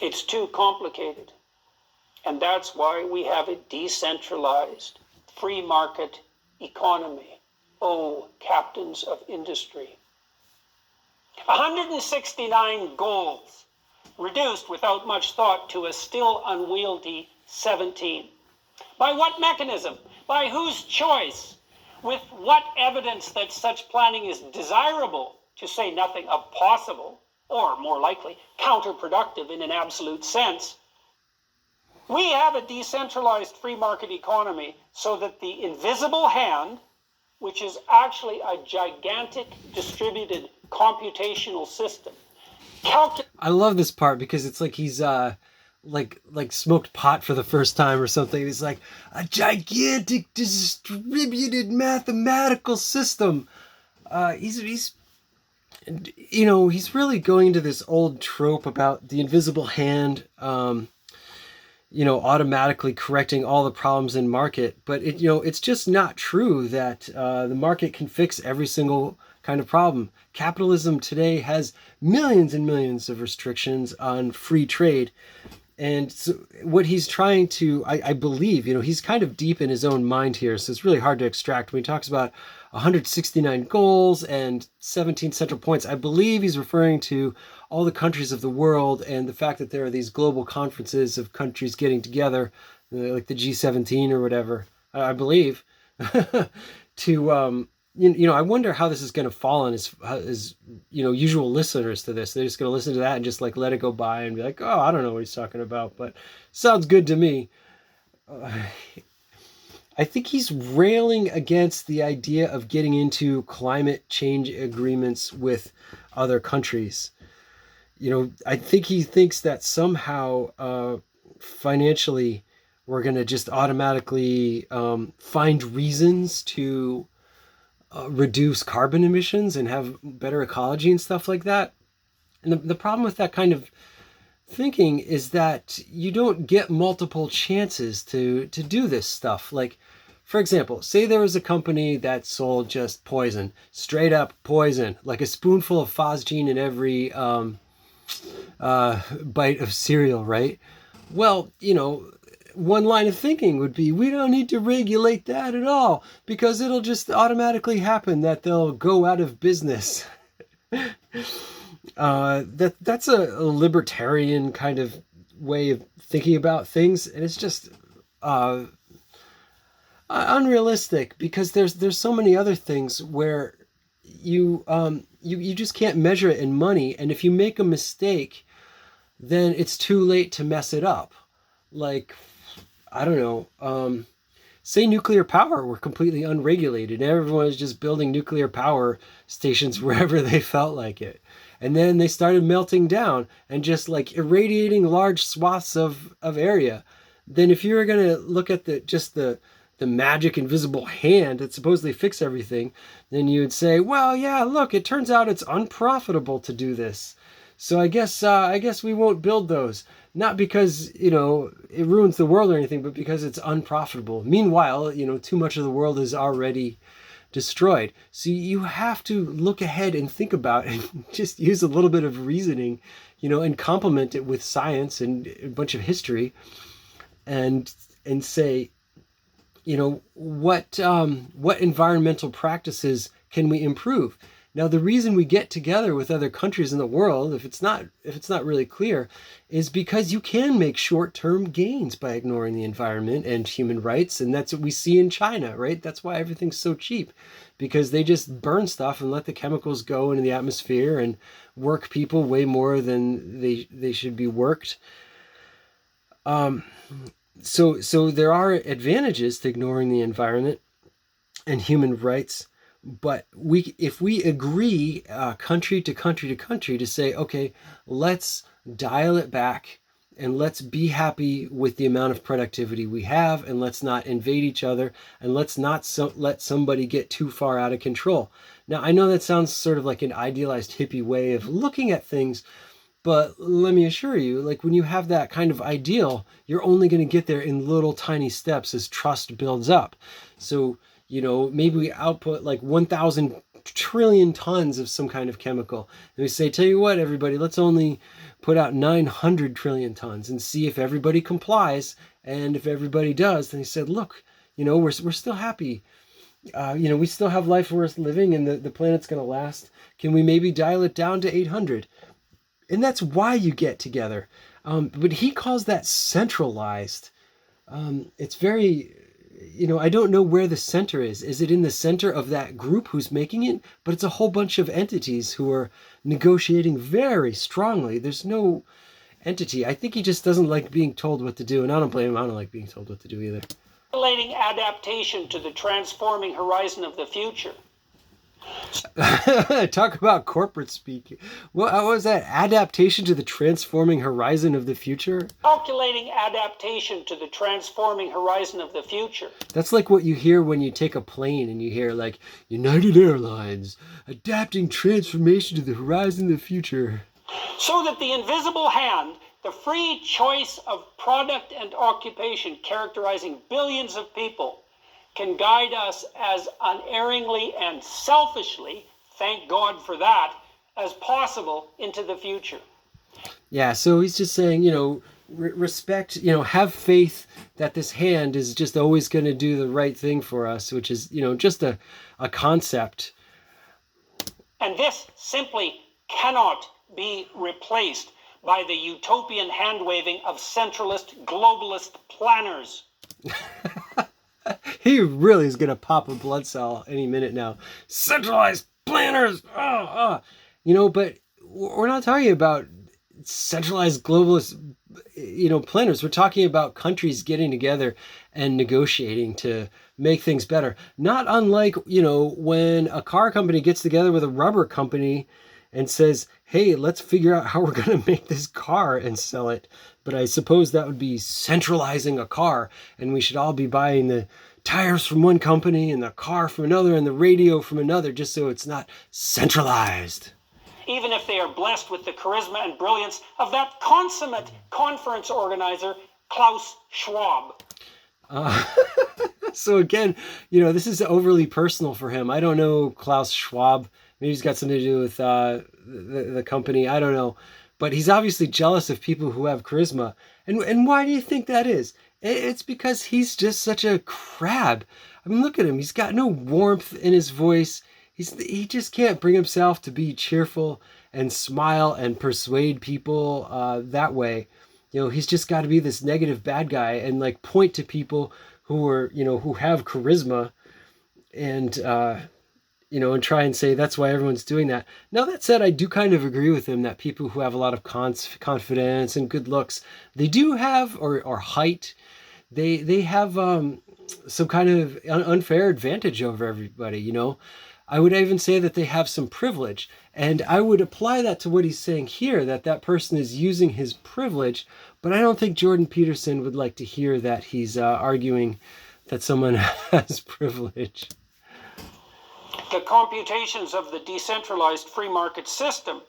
It's too complicated. And that's why we have a decentralized free market economy. Oh, captains of industry. 169 goals, reduced without much thought to a still unwieldy 17. By what mechanism? By whose choice? With what evidence that such planning is desirable, to say nothing of possible, or more likely, counterproductive in an absolute sense? We have a decentralized free market economy so that the invisible hand, which is actually a gigantic distributed computational system, I love this part because it's like he's like smoked pot for the first time or something. It's like a gigantic distributed mathematical system. He's he's really going to this old trope about the invisible hand, automatically correcting all the problems in market. But it's just not true that the market can fix every single kind of problem. Capitalism today has millions and millions of restrictions on free trade. And so what he's trying to, I believe, he's kind of deep in his own mind here, so it's really hard to extract. When he talks about 169 goals and 17 central points, I believe he's referring to all the countries of the world and the fact that there are these global conferences of countries getting together, like the G17 or whatever, I believe, to I wonder how this is going to fall on his usual listeners to this. They're just going to listen to that and just like let it go by and be like, oh, I don't know what he's talking about, but sounds good to me. I think he's railing against the idea of getting into climate change agreements with other countries. I think he thinks that somehow financially we're going to just automatically find reasons to reduce carbon emissions and have better ecology and stuff like that. And the problem with that kind of thinking is that you don't get multiple chances to do this stuff. Like, for example, say there was a company that sold just poison, straight up poison, like a spoonful of phosgene in every bite of cereal, right? Well, one line of thinking would be, we don't need to regulate that at all because it'll just automatically happen that they'll go out of business. That's a libertarian kind of way of thinking about things, and it's just unrealistic because there's so many other things where you just can't measure it in money, and if you make a mistake, then it's too late to mess it up. Like, I don't know, say nuclear power were completely unregulated. Everyone was just building nuclear power stations wherever they felt like it. And then they started melting down and just like irradiating large swaths of area. Then if you were going to look at the magic invisible hand that supposedly fixed everything, then you would say, well, yeah, look, it turns out it's unprofitable to do this. So I guess we won't build those. Not because, it ruins the world or anything, but because it's unprofitable. Meanwhile, too much of the world is already destroyed. So you have to look ahead and think about it and just use a little bit of reasoning, and complement it with science and a bunch of history and say, what environmental practices can we improve? Now, the reason we get together with other countries in the world, if it's not really clear, is because you can make short-term gains by ignoring the environment and human rights, and that's what we see in China, right? That's why everything's so cheap, because they just burn stuff and let the chemicals go into the atmosphere and work people way more than they should be worked. So there are advantages to ignoring the environment and human rights. But if we agree country to country to country to say, okay, let's dial it back and let's be happy with the amount of productivity we have, and let's not invade each other, and let's not let somebody get too far out of control. Now, I know that sounds sort of like an idealized hippie way of looking at things, but let me assure you, like when you have that kind of ideal, you're only going to get there in little tiny steps as trust builds up. So maybe we output like 1,000 trillion tons of some kind of chemical. And we say, tell you what, everybody, let's only put out 900 trillion tons and see if everybody complies. And if everybody does, then he said, look, we're still happy. We still have life worth living, and the planet's going to last. Can we maybe dial it down to 800? And that's why you get together. But he calls that centralized. It's very, I don't know where the center is. Is it in the center of that group who's making it? But it's a whole bunch of entities who are negotiating very strongly. There's no entity. I think he just doesn't like being told what to do. And I don't blame him. I don't like being told what to do either. Relating adaptation to the transforming horizon of the future. Talk about corporate speak. What was that? Adaptation to the transforming horizon of the future? Calculating adaptation to the transforming horizon of the future. That's like what you hear when you take a plane and you hear like United Airlines adapting transformation to the horizon of the future. So that the invisible hand, the free choice of product and occupation characterizing billions of people, can guide us as unerringly and selfishly, thank God for that, as possible into the future. Yeah, so he's just saying, respect, have faith that this hand is just always going to do the right thing for us, which is, just a concept. And this simply cannot be replaced by the utopian hand-waving of centralist globalist planners. He really is going to pop a blood cell any minute now. Centralized planners! But we're not talking about centralized globalist, planners. We're talking about countries getting together and negotiating to make things better. Not unlike, when a car company gets together with a rubber company and says, hey, let's figure out how we're going to make this car and sell it. But I suppose that would be centralizing a car, and we should all be buying the tires from one company and the car from another and the radio from another, just so it's not centralized. Even if they are blessed with the charisma and brilliance of that consummate conference organizer, Klaus Schwab. So again, this is overly personal for him. I don't know Klaus Schwab. Maybe he's got something to do with the company. I don't know. But he's obviously jealous of people who have charisma. And why do you think that is? It's because he's just such a crab. I mean, look at him. He's got no warmth in his voice. He just can't bring himself to be cheerful and smile and persuade people that way. He's just got to be this negative bad guy and like point to people who are, who have charisma and and try and say that's why everyone's doing that. Now, that said, I do kind of agree with him that people who have a lot of confidence and good looks, they do have, or height, they have some kind of unfair advantage over everybody, I would even say that they have some privilege. And I would apply that to what he's saying here, that person is using his privilege. But I don't think Jordan Peterson would like to hear that he's arguing that someone has privilege. The computations of the decentralized free market system,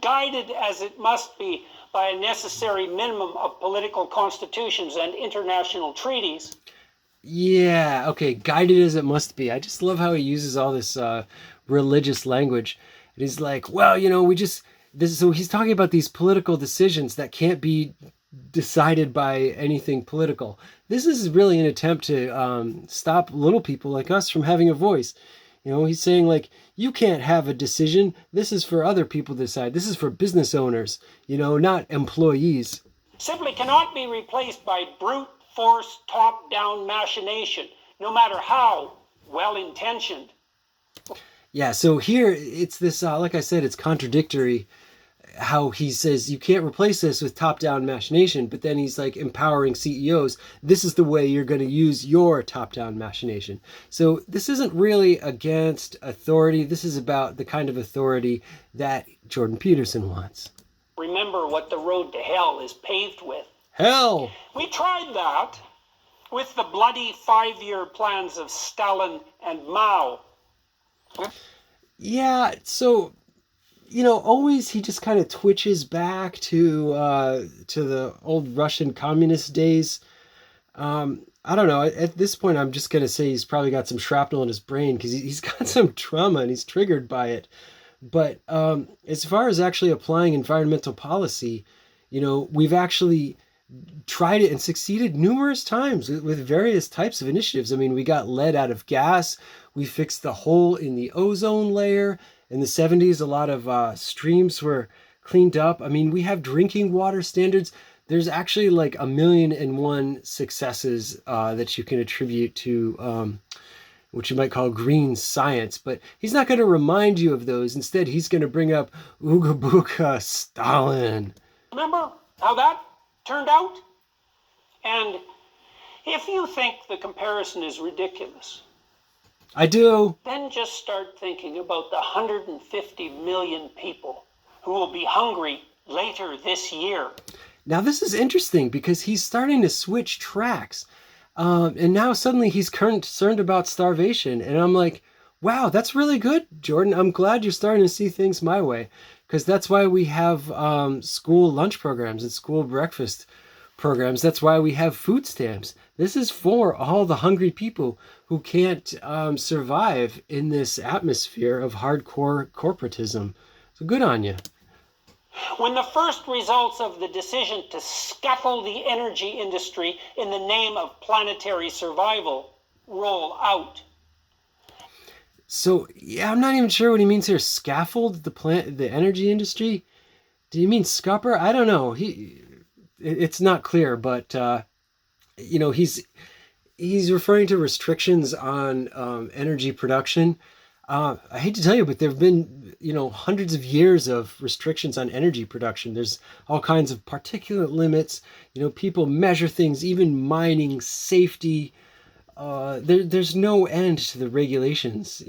guided as it must be by a necessary minimum of political constitutions and international treaties. Yeah, okay, guided as it must be. I just love how he uses all this religious language. And he's like, well, so he's talking about these political decisions that can't be decided by anything political. This is really an attempt to stop little people like us from having a voice. He's saying like, you can't have a decision. This is for other people to decide. This is for business owners, not employees. Simply cannot be replaced by brute force top-down machination, no matter how well-intentioned. Yeah, so here it's this, like I said, it's contradictory how he says you can't replace this with top-down machination, but then he's like empowering CEOs. This is the way you're going to use your top-down machination. So this isn't really against authority. This is about the kind of authority that Jordan Peterson wants. Remember what the road to hell is paved with. Hell! We tried that with the bloody 5-year plans of Stalin and Mao. Yeah, so always he just kind of twitches back to the old Russian communist days. I don't know. At this point, I'm just going to say he's probably got some shrapnel in his brain because he's got some trauma and he's triggered by it. But as far as actually applying environmental policy, we've actually tried it and succeeded numerous times with various types of initiatives. I mean, we got lead out of gas. We fixed the hole in the ozone layer. In the 70s, a lot of streams were cleaned up. I mean, we have drinking water standards. There's actually like 1,000,001 successes that you can attribute to what you might call green science. But he's not going to remind you of those. Instead, he's going to bring up Ooga Booga Stalin. Remember how that turned out? And if you think the comparison is ridiculous, I do. then just start thinking about the 150 million people who will be hungry later this year. Now, this is interesting because he's starting to switch tracks. And now suddenly he's concerned about starvation. And I'm like, wow, that's really good, Jordan. I'm glad you're starting to see things my way. Because that's why we have school lunch programs and school breakfast programs. That's why we have food stamps. This is for all the hungry people who can't survive in this atmosphere of hardcore corporatism. So good on you. When the first results of the decision to scaffold the energy industry in the name of planetary survival roll out. So, yeah, I'm not even sure what he means here. Scaffold the energy industry? Do you mean scupper? I don't know. It's not clear, but he's referring to restrictions on energy production. I hate to tell you, but there have been, hundreds of years of restrictions on energy production. There's all kinds of particulate limits. People measure things, even mining, safety. There's no end to the regulations,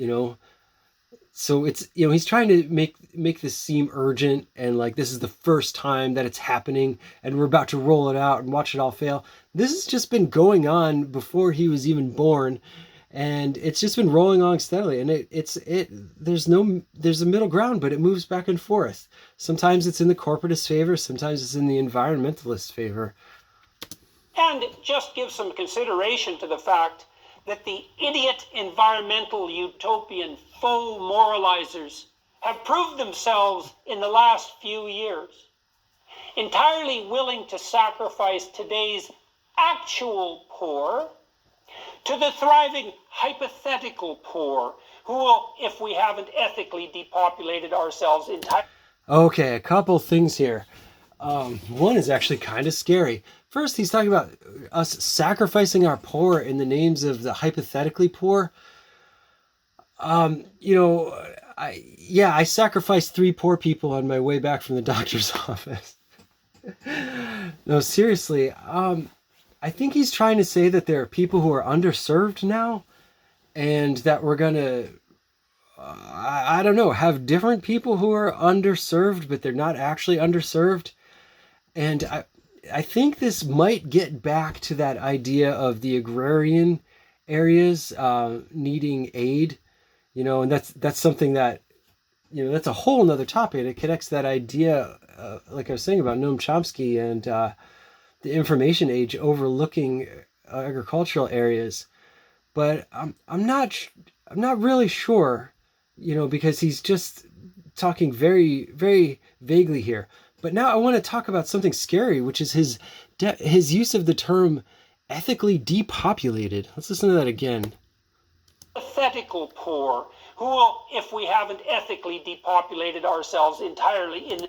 So it's, he's trying to make this seem urgent and like this is the first time that it's happening and we're about to roll it out and watch it all fail. This has just been going on before he was even born. And it's just been rolling along steadily, and there's a middle ground, but it moves back and forth. Sometimes it's in the corporatist favor, sometimes it's in the environmentalist favor. And just give some consideration to the fact that the idiot environmental utopian faux moralizers have proved themselves in the last few years, entirely willing to sacrifice today's actual poor to the thriving hypothetical poor, who will, if we haven't ethically depopulated ourselves entirely. Okay, a couple things here. One is actually kind of scary. First, he's talking about us sacrificing our poor in the names of the hypothetically poor. I sacrificed 3 poor people on my way back from the doctor's office. No, seriously. I think he's trying to say that there are people who are underserved now and that we're going to, I don't know, have different people who are underserved, but they're not actually underserved. And I think this might get back to that idea of the agrarian areas needing aid, and that's something that, that's a whole nother topic. It connects that idea, like I was saying about Noam Chomsky and the information age overlooking agricultural areas, but I'm not really sure, because he's just talking very, very vaguely here. But now I want to talk about something scary, which is his use of the term ethically depopulated. Let's listen to that again. Hypothetical poor, who will, if we haven't ethically depopulated ourselves entirely in.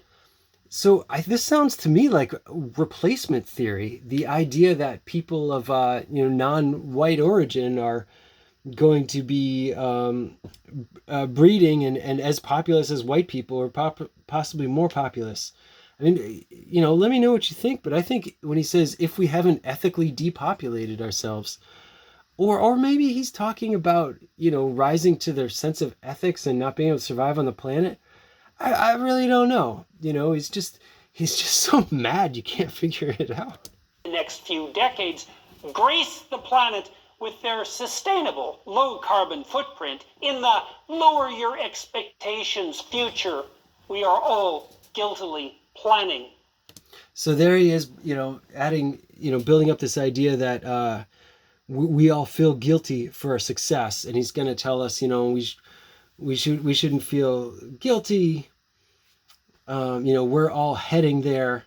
So this sounds to me like replacement theory, the idea that people of non-white origin are going to be breeding and as populous as white people, or possibly more populous. I mean, let me know what you think, but I think when he says if we haven't ethically depopulated ourselves, or maybe he's talking about, rising to their sense of ethics and not being able to survive on the planet. I really don't know. He's just so mad you can't figure it out. The next few decades grace the planet with their sustainable low-carbon footprint in the lower your expectations future we are all guiltily planning. So there he is, adding, building up this idea that we all feel guilty for our success, and he's going to tell us, we shouldn't feel guilty. We're all heading there.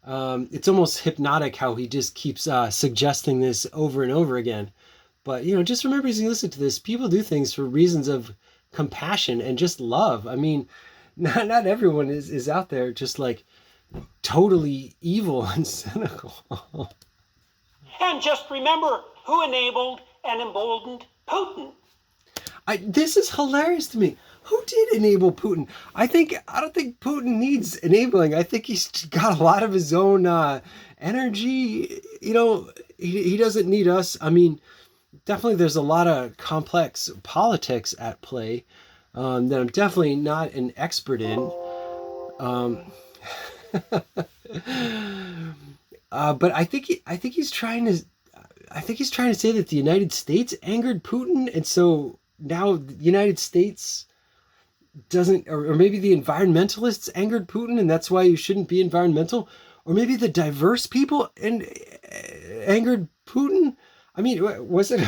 It's almost hypnotic how he just keeps suggesting this over and over again. But, just remember, as you listen to this, people do things for reasons of compassion and just love. I mean, not everyone is out there just like totally evil and cynical. And just remember who enabled and emboldened Putin. This is hilarious to me. Who did enable Putin? I don't think Putin needs enabling. I think he's got a lot of his own energy. He doesn't need us. I mean, definitely there's a lot of complex politics at play that I'm definitely not an expert in. But I think he's trying to say that the United States angered Putin, and so now the United States doesn't, or maybe the environmentalists angered Putin, and that's why you shouldn't be environmental, or maybe the diverse people angered Putin. I mean, was it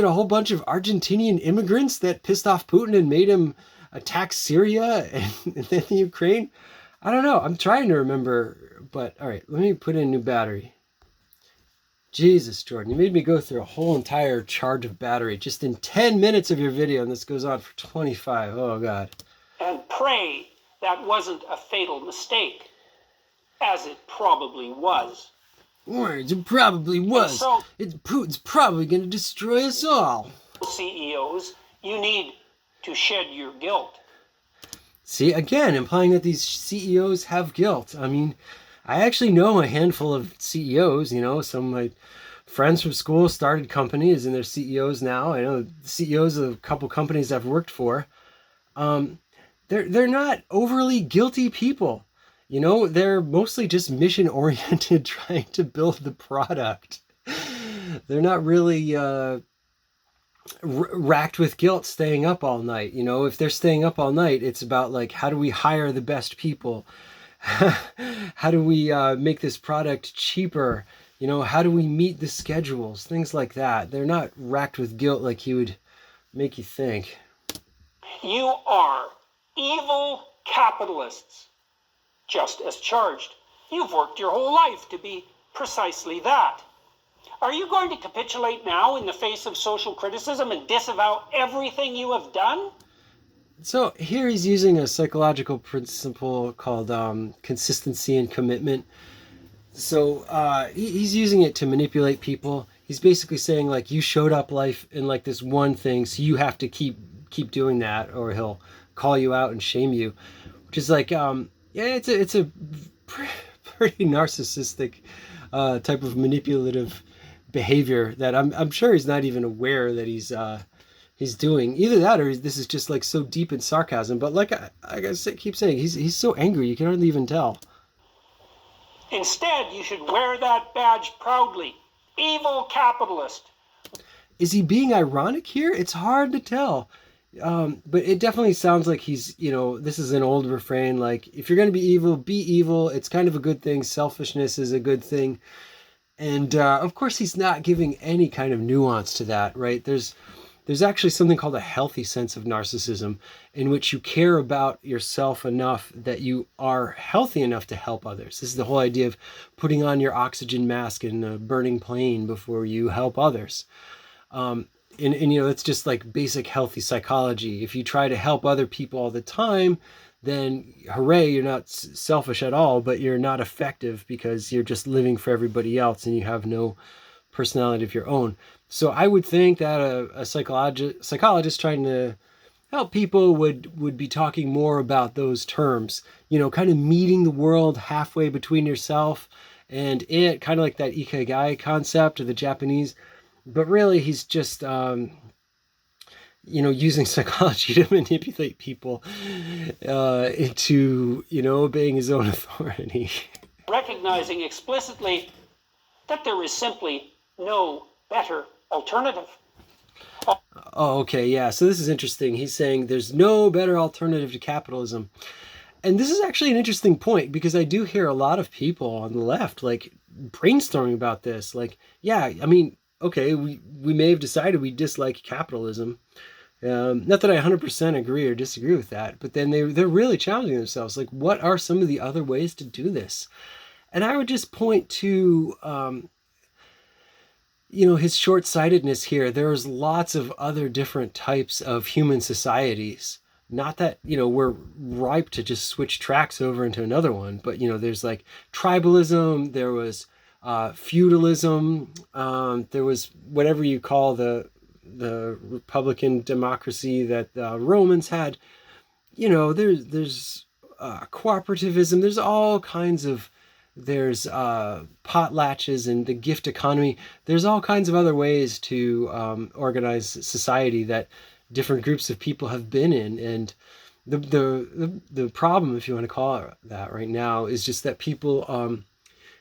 a whole bunch of Argentinian immigrants that pissed off Putin and made him attack Syria and then Ukraine? I don't know. I'm trying to remember, but all right, let me put in a new battery. Jesus, Jordan, you made me go through a whole entire charge of battery just in 10 minutes of your video, and this goes on for 25. Oh, God. And pray that wasn't a fatal mistake, as it probably was. Words, it probably was. So, Putin's probably going to destroy us all. CEOs, you need to shed your guilt. See, again, implying that these CEOs have guilt. I mean, I actually know a handful of CEOs, some of my friends from school started companies and they're CEOs now. I know CEOs of a couple companies I've worked for. They're not overly guilty people. They're mostly just mission oriented, trying to build the product. They're not really racked with guilt staying up all night. If they're staying up all night, it's about like, how do we hire the best people? How do we make this product cheaper? How do we meet the schedules? Things like that. They're not racked with guilt like he would make you think. You are evil capitalists, just as charged. You've worked your whole life to be precisely that. Are you going to capitulate now in the face of social criticism and disavow everything you have done? So here he's using a psychological principle called consistency and commitment. So he's using it to manipulate people. He's basically saying, like, you showed up life in like this one thing, so you have to keep doing that, or he'll call you out and shame you, which is like, it's a pretty narcissistic type of manipulative behavior that I'm sure he's not even aware that he's doing. Either that, or this is just like so deep in sarcasm. But like I keep saying, he's so angry you can hardly even tell. Instead, you should wear that badge proudly. Evil capitalist. Is he being ironic here? It's hard to tell. But it definitely sounds like he's, this is an old refrain, like, if you're going to be evil. It's kind of a good thing. Selfishness is a good thing. And of course, he's not giving any kind of nuance to that, right? There's actually something called a healthy sense of narcissism, in which you care about yourself enough that you are healthy enough to help others. This is the whole idea of putting on your oxygen mask in a burning plane before you help others. And it's just like basic healthy psychology. If you try to help other people all the time, then hooray, you're not selfish at all, but you're not effective because you're just living for everybody else and you have no personality of your own. So I would think that a psychologist trying to help people would be talking more about those terms, kind of meeting the world halfway between yourself and it, kind of like that ikigai concept of the Japanese. But really, he's just, using psychology to manipulate people into, obeying his own authority. Recognizing explicitly that there is simply no better alternative. Oh, okay, yeah. So this is interesting. He's saying there's no better alternative to capitalism. And this is actually an interesting point, because I do hear a lot of people on the left like brainstorming about this. Like, yeah, I mean, okay, we may have decided we dislike capitalism. Not that I 100% agree or disagree with that, but then they're really challenging themselves. Like, what are some of the other ways to do this? And I would just point to, his short-sightedness here. There's lots of other different types of human societies. Not that, we're ripe to just switch tracks over into another one, but, there's like tribalism, there was feudalism, there was whatever you call the republican democracy that the Romans had. There's cooperativism. There's all kinds of, there's potlatches and the gift economy. There's all kinds of other ways to organize society that different groups of people have been in. And the problem, if you want to call it that right now, is just that people,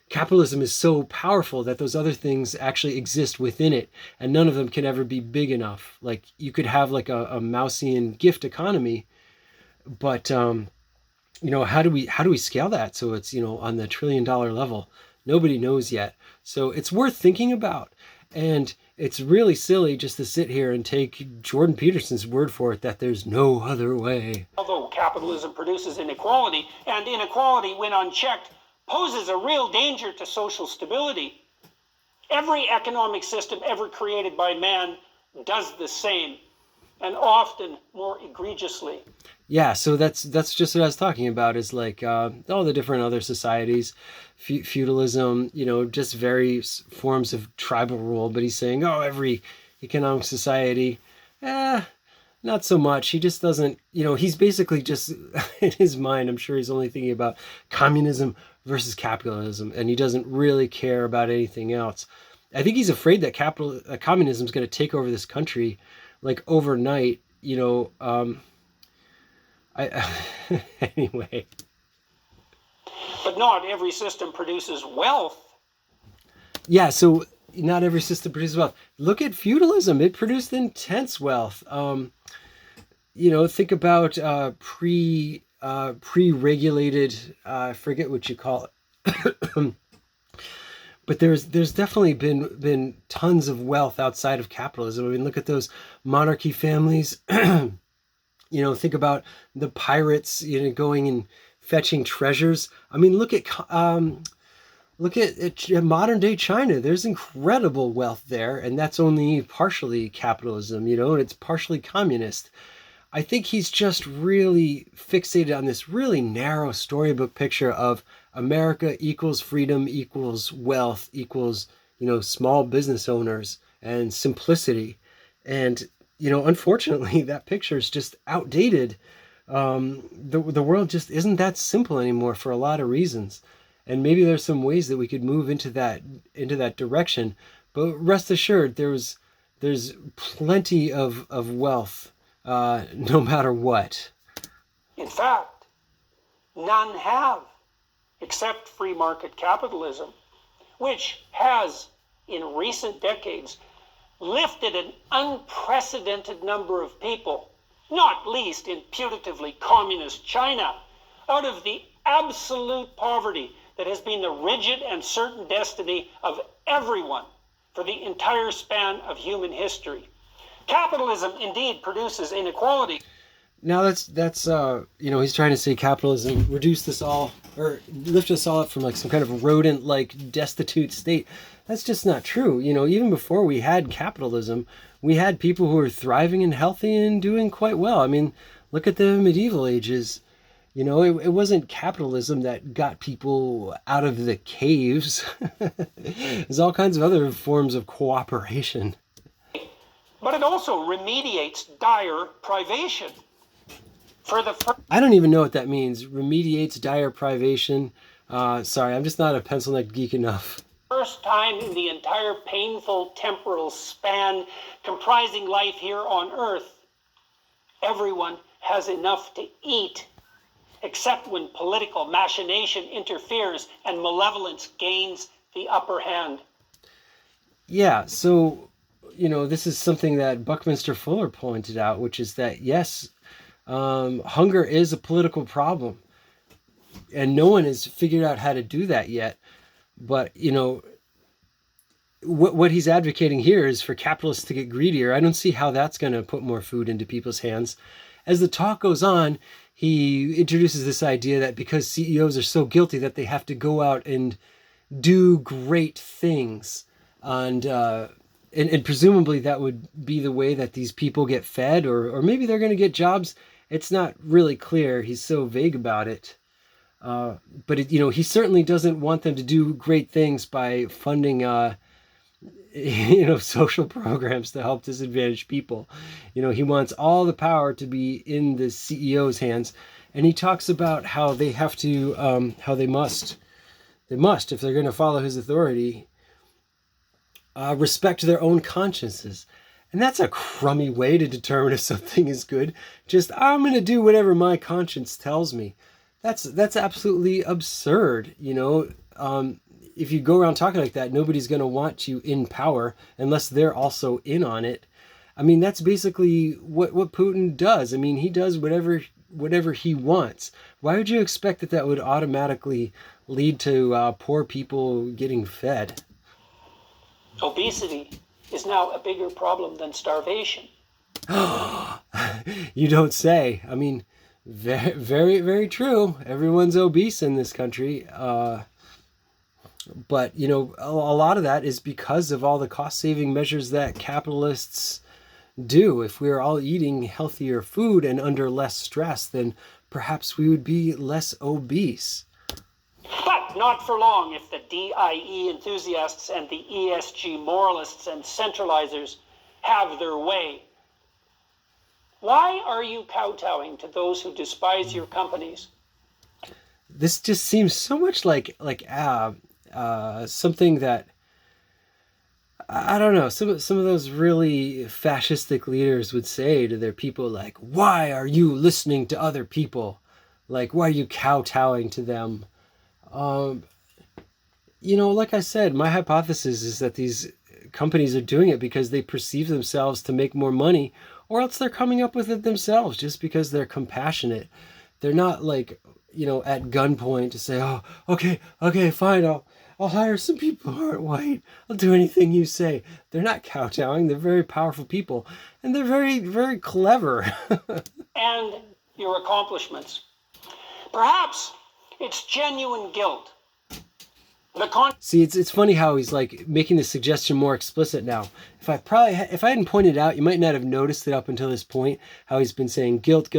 capitalism is so powerful that those other things actually exist within it, and none of them can ever be big enough. Like, you could have like a Mausian gift economy, but how do we scale that so it's on the $1 trillion level? Nobody knows yet. So it's worth thinking about. And it's really silly just to sit here and take Jordan Peterson's word for it that there's no other way. Although capitalism produces inequality, and inequality, when unchecked, poses a real danger to social stability, every economic system ever created by man does the same, and often more egregiously. Yeah, so that's just what I was talking about, is like all the different other societies, feudalism, just various forms of tribal rule. But he's saying, oh, every economic society, not so much. He just doesn't, he's basically just, in his mind, I'm sure he's only thinking about communism versus capitalism, and he doesn't really care about anything else. I think he's afraid that communism is going to take over this country, like overnight, anyway. But not every system produces wealth. Yeah, so not every system produces wealth. Look at feudalism. It produced intense wealth. Think about pre-regulated, I forget what you call it. But there's definitely been tons of wealth outside of capitalism. I mean, look at those monarchy families. Think about the pirates, going and fetching treasures. I mean, look at modern day China. There's incredible wealth there, and that's only partially capitalism, and it's partially communist. I think he's just really fixated on this really narrow storybook picture of America equals freedom, equals wealth, equals, small business owners and simplicity. And, unfortunately, that picture is just outdated. The world just isn't that simple anymore for a lot of reasons. And maybe there's some ways that we could move into that direction. But rest assured, there's plenty of wealth, no matter what. In fact, none have, except free market capitalism, which has, in recent decades, lifted an unprecedented number of people, not least in putatively communist China, out of the absolute poverty that has been the rigid and certain destiny of everyone for the entire span of human history. Capitalism indeed produces inequality. Now that's he's trying to say capitalism reduced us all, or lift us all up from like some kind of rodent-like destitute state. That's just not true. Even before we had capitalism, we had people who were thriving and healthy and doing quite well. I mean, look at the medieval ages. It wasn't capitalism that got people out of the caves. There's all kinds of other forms of cooperation. But it also remediates dire privation. I don't even know what that means. Remediates dire privation. Sorry, I'm just not a pencil-neck geek enough. First time in the entire painful temporal span comprising life here on Earth, everyone has enough to eat, except when political machination interferes and malevolence gains the upper hand. Yeah, so, this is something that Buckminster Fuller pointed out, which is that, yes, hunger is a political problem. and no one has figured out how to do that yet. But, you know, what he's advocating here is for capitalists to get greedier. I don't see how that's going to put more food into people's hands. As the talk goes on, he introduces this idea that because CEOs are so guilty that they have to go out and do great things, and presumably that would be the way that these people get fed, or maybe they're going to get jobs. It's not really clear. He's so vague about it. But he certainly doesn't want them to do great things by funding social programs to help disadvantaged people. He wants all the power to be in the CEO's hands, and he talks about how they have to, how they must, if they're going to follow his authority, respect their own consciences. And that's a crummy way to determine if something is good. Just, I'm going to do whatever my conscience tells me. That's absolutely absurd. If you go around talking like that, nobody's going to want you in power unless they're also in on it. I mean, that's basically what Putin does. I mean, he does whatever he wants. Why would you expect that would automatically lead to poor people getting fed? Obesity is now a bigger problem than starvation. You don't say. I mean, very, very, very true. Everyone's obese in this country. But, a lot of that is because of all the cost-saving measures that capitalists do. If we were all eating healthier food and under less stress, then perhaps we would be less obese. But not for long if the DIE enthusiasts and the ESG moralists and centralizers have their way. Why are you kowtowing to those who despise your companies? This just seems so much like something that, I don't know, some of those really fascistic leaders would say to their people, like, why are you listening to other people? Like, why are you kowtowing to them? Like I said, my hypothesis is that these companies are doing it because they perceive themselves to make more money, or else they're coming up with it themselves just because they're compassionate. They're not like, at gunpoint to say, oh, okay, fine, I'll hire some people who aren't white. I'll do anything you say. They're not kowtowing. They're very powerful people, and they're very, very clever. And your accomplishments. Perhaps it's genuine guilt. See, it's funny how he's like making the suggestion more explicit now. If I hadn't pointed out, you might not have noticed it up until this point, how he's been saying guilt.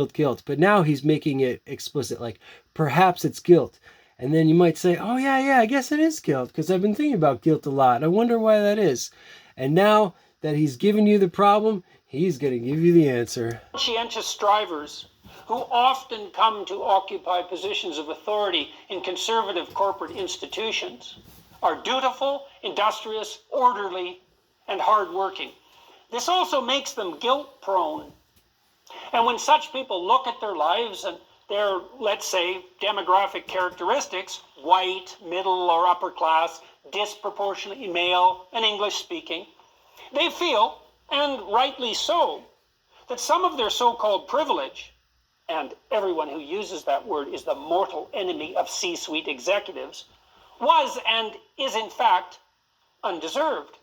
But now he's making it explicit, like perhaps it's guilt. And then you might say, oh yeah, I guess it is guilt, because I've been thinking about guilt a lot. I wonder why that is. And now that he's given you the problem, he's going to give you the answer. Conscientious strivers who often come to occupy positions of authority in conservative corporate institutions are dutiful, industrious, orderly, and hardworking. This also makes them guilt-prone. And when such people look at their lives and their, let's say, demographic characteristics, white, middle, or upper class, disproportionately male, and English-speaking, they feel, and rightly so, that some of their so-called privilege, and everyone who uses that word is the mortal enemy of C-suite executives, was and is in fact undeserved.